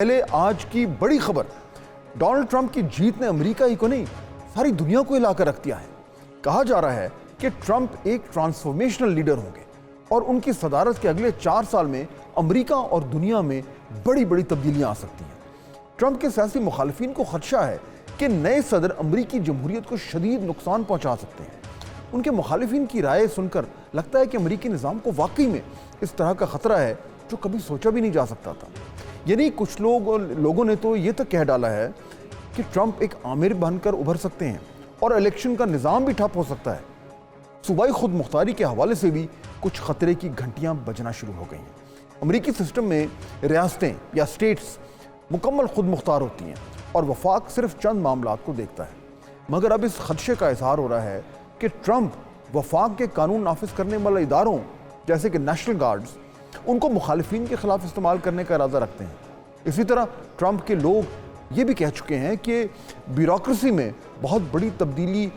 پہلے آج کی بڑی خبر، ڈونلڈ ٹرمپ کی جیت نے امریکہ ہی کو نہیں ساری دنیا کو ہلا کر رکھ دیا ہے۔ کہا جا رہا ہے کہ ٹرمپ ایک ٹرانسفارمیشنل لیڈر ہوں گے اور ان کی صدارت کے اگلے 4 سال میں امریکہ اور دنیا میں بڑی بڑی تبدیلیاں آ سکتی ہیں۔ ٹرمپ کے سیاسی مخالفین کو خدشہ ہے کہ نئے صدر امریکی جمہوریت کو شدید نقصان پہنچا سکتے ہیں۔ ان کے مخالفین کی رائے سن کر لگتا ہے کہ امریکی نظام کو واقعی میں اس طرح کا خطرہ ہے جو کبھی سوچا بھی نہیں جا سکتا تھا۔ یعنی کچھ لوگوں نے تو یہ تک کہہ ڈالا ہے کہ ٹرمپ ایک آمر بن کر ابھر سکتے ہیں اور الیکشن کا نظام بھی ٹھپ ہو سکتا ہے۔ صوبائی خود مختاری کے حوالے سے بھی کچھ خطرے کی گھنٹیاں بجنا شروع ہو گئی ہیں۔ امریکی سسٹم میں ریاستیں یا سٹیٹس مکمل خود مختار ہوتی ہیں اور وفاق صرف چند معاملات کو دیکھتا ہے، مگر اب اس خدشے کا اظہار ہو رہا ہے کہ ٹرمپ وفاق کے قانون نافذ کرنے والے اداروں جیسے کہ نیشنل گارڈز ان کو مخالفین کے خلاف استعمال کرنے کا ارادہ رکھتے ہیں۔ اسی طرح ٹرمپ کے لوگ یہ بھی کہہ چکے ہیں کہ بیوروکریسی میں بہت بڑی تبدیلی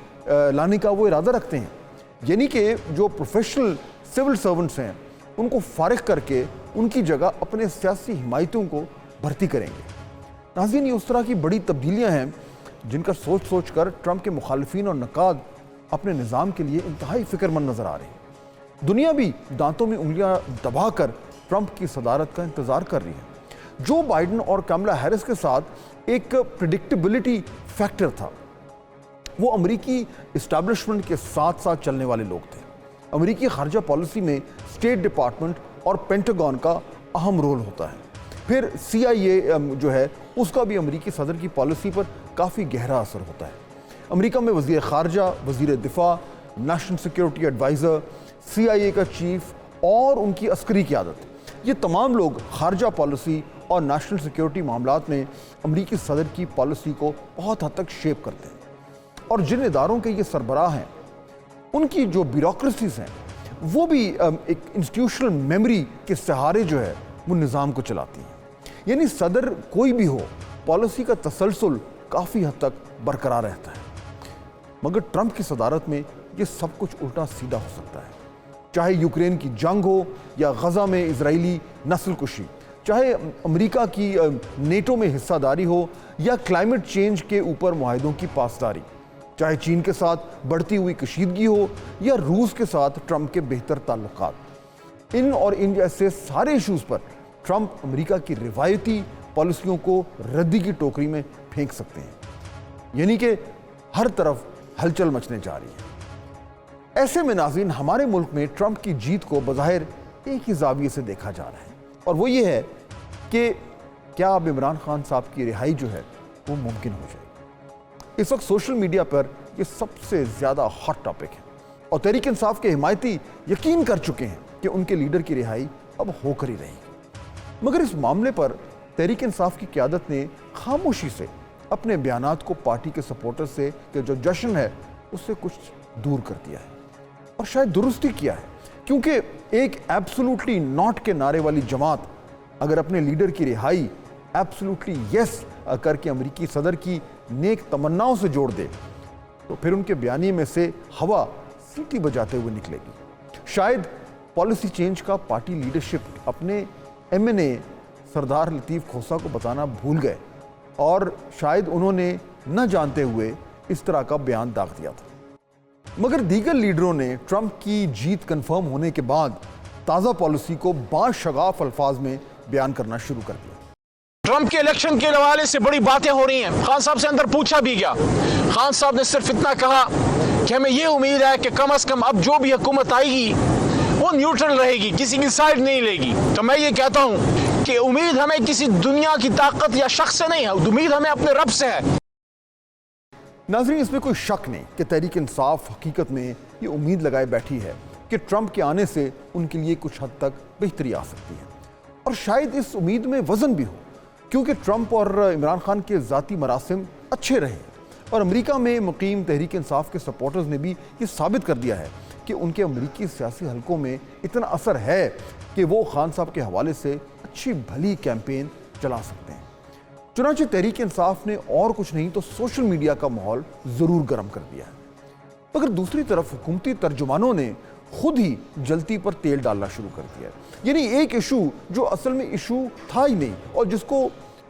لانے کا وہ ارادہ رکھتے ہیں، یعنی کہ جو پروفیشنل سول سرونٹس ہیں ان کو فارغ کر کے ان کی جگہ اپنے سیاسی حمایتوں کو بھرتی کریں گے۔ ناظرین، یہ اس طرح کی بڑی تبدیلیاں ہیں جن کا سوچ کر ٹرمپ کے مخالفین اور نقاد اپنے نظام کے لیے انتہائی فکر مند نظر آ رہے ہیں۔ دنیا بھی دانتوں میں انگلیاں دبا کر ٹرمپ کی صدارت کا انتظار کر رہی ہے۔ جو بائیڈن اور کملا ہیرس کے ساتھ ایک پریڈکٹیبلٹی فیکٹر تھا، وہ امریکی اسٹیبلشمنٹ کے ساتھ چلنے والے لوگ تھے۔ امریکی خارجہ پالیسی میں اسٹیٹ ڈپارٹمنٹ اور پینٹاگون کا اہم رول ہوتا ہے۔ پھر CIA جو ہے اس کا بھی امریکی صدر کی پالیسی پر کافی گہرا اثر ہوتا ہے۔ امریکہ میں وزیر خارجہ، وزیر دفاع، نیشنل سیکیورٹی ایڈوائزر، CIA کا چیف اور ان کی عسکری قیادت، یہ تمام لوگ خارجہ پالیسی اور نیشنل سیکیورٹی معاملات میں امریکی صدر کی پالیسی کو بہت حد تک شیپ کرتے ہیں۔ اور جن اداروں کے یہ سربراہ ہیں ان کی جو بیوروکریسیز ہیں وہ بھی ایک انسٹیٹیوشنل میموری کے سہارے جو ہے وہ نظام کو چلاتی ہیں۔ یعنی صدر کوئی بھی ہو، پالیسی کا تسلسل کافی حد تک برقرار رہتا ہے۔ مگر ٹرمپ کی صدارت میں یہ سب کچھ الٹا سیدھا ہو سکتا ہے، چاہے یوکرین کی جنگ ہو یا غزہ میں اسرائیلی نسل کشی، چاہے امریکہ کی نیٹو میں حصہ داری ہو یا کلائمیٹ چینج کے اوپر معاہدوں کی پاسداری، چاہے چین کے ساتھ بڑھتی ہوئی کشیدگی ہو یا روس کے ساتھ ٹرمپ کے بہتر تعلقات۔ ان جیسے سارے ایشوز پر ٹرمپ امریکہ کی روایتی پالیسیوں کو ردی کی ٹوکری میں پھینک سکتے ہیں، یعنی کہ ہر طرف ہلچل مچنے جا رہی ہے۔ ایسے میں ناظرین، ہمارے ملک میں ٹرمپ کی جیت کو بظاہر ایک ہی زاویے سے دیکھا جا رہا ہے، اور وہ یہ ہے کہ کیا اب عمران خان صاحب کی رہائی جو ہے وہ ممکن ہو جائے۔ اس وقت سوشل میڈیا پر یہ سب سے زیادہ ہاٹ ٹاپک ہے اور تحریک انصاف کے حمایتی یقین کر چکے ہیں کہ ان کے لیڈر کی رہائی اب ہو کر ہی رہے گی۔ مگر اس معاملے پر تحریک انصاف کی قیادت نے خاموشی سے اپنے بیانات کو پارٹی کے سپورٹر سے کہ جو جشن ہے اس سے کچھ دور کر دیا ہے، اور شاید درستی کیا ہے، کیونکہ ایک ایبسولوٹلی ناٹ کے نعرے والی جماعت اگر اپنے لیڈر کی رہائی ایبسولوٹلی یس کر کے امریکی صدر کی نیک تمناؤں سے جوڑ دے تو پھر ان کے بیانیے میں سے ہوا سیٹی بجاتے ہوئے نکلے گی۔ شاید پالیسی چینج کا پارٹی لیڈرشپ اپنے MNA سردار لطیف کھوسہ کو بتانا بھول گئے، اور شاید انہوں نے نہ جانتے ہوئے اس طرح کا بیان داغ دیا تھا۔ مگر دیگر لیڈروں نے ٹرمپ کی جیت کنفرم ہونے کے بعد تازہ پالیسی کو باشگاف الفاظ میں بیان کرنا شروع کر دیا۔ ٹرمپ کے الیکشن کے حوالے سے بڑی باتیں ہو رہی ہیں۔ خان صاحب سے اندر پوچھا بھی گیا، خان صاحب نے صرف اتنا کہا کہ ہمیں یہ امید ہے کہ کم از کم اب جو بھی حکومت آئے گی وہ نیوٹرل رہے گی، کسی کی سائیڈ نہیں لے گی۔ تو میں یہ کہتا ہوں کہ امید ہمیں کسی دنیا کی طاقت یا شخص سے نہیں ہے، امید ہمیں اپنے رب سے ہے۔ ناظرین، اس میں کوئی شک نہیں کہ تحریک انصاف حقیقت میں یہ امید لگائے بیٹھی ہے کہ ٹرمپ کے آنے سے ان کے لیے کچھ حد تک بہتری آ سکتی ہے، اور شاید اس امید میں وزن بھی ہو، کیونکہ ٹرمپ اور عمران خان کے ذاتی مراسم اچھے رہے، اور امریکہ میں مقیم تحریک انصاف کے سپورٹرز نے بھی یہ ثابت کر دیا ہے کہ ان کے امریکی سیاسی حلقوں میں اتنا اثر ہے کہ وہ خان صاحب کے حوالے سے اچھی بھلی کیمپین چلا سکتے ہیں۔ چنانچہ تحریک انصاف نے اور کچھ نہیں تو سوشل میڈیا کا ماحول ضرور گرم کر دیا ہے، مگر دوسری طرف حکومتی ترجمانوں نے خود ہی جلتی پر تیل ڈالنا شروع کر دیا ہے۔ یعنی ایک ایشو جو اصل میں ایشو تھا ہی نہیں اور جس کو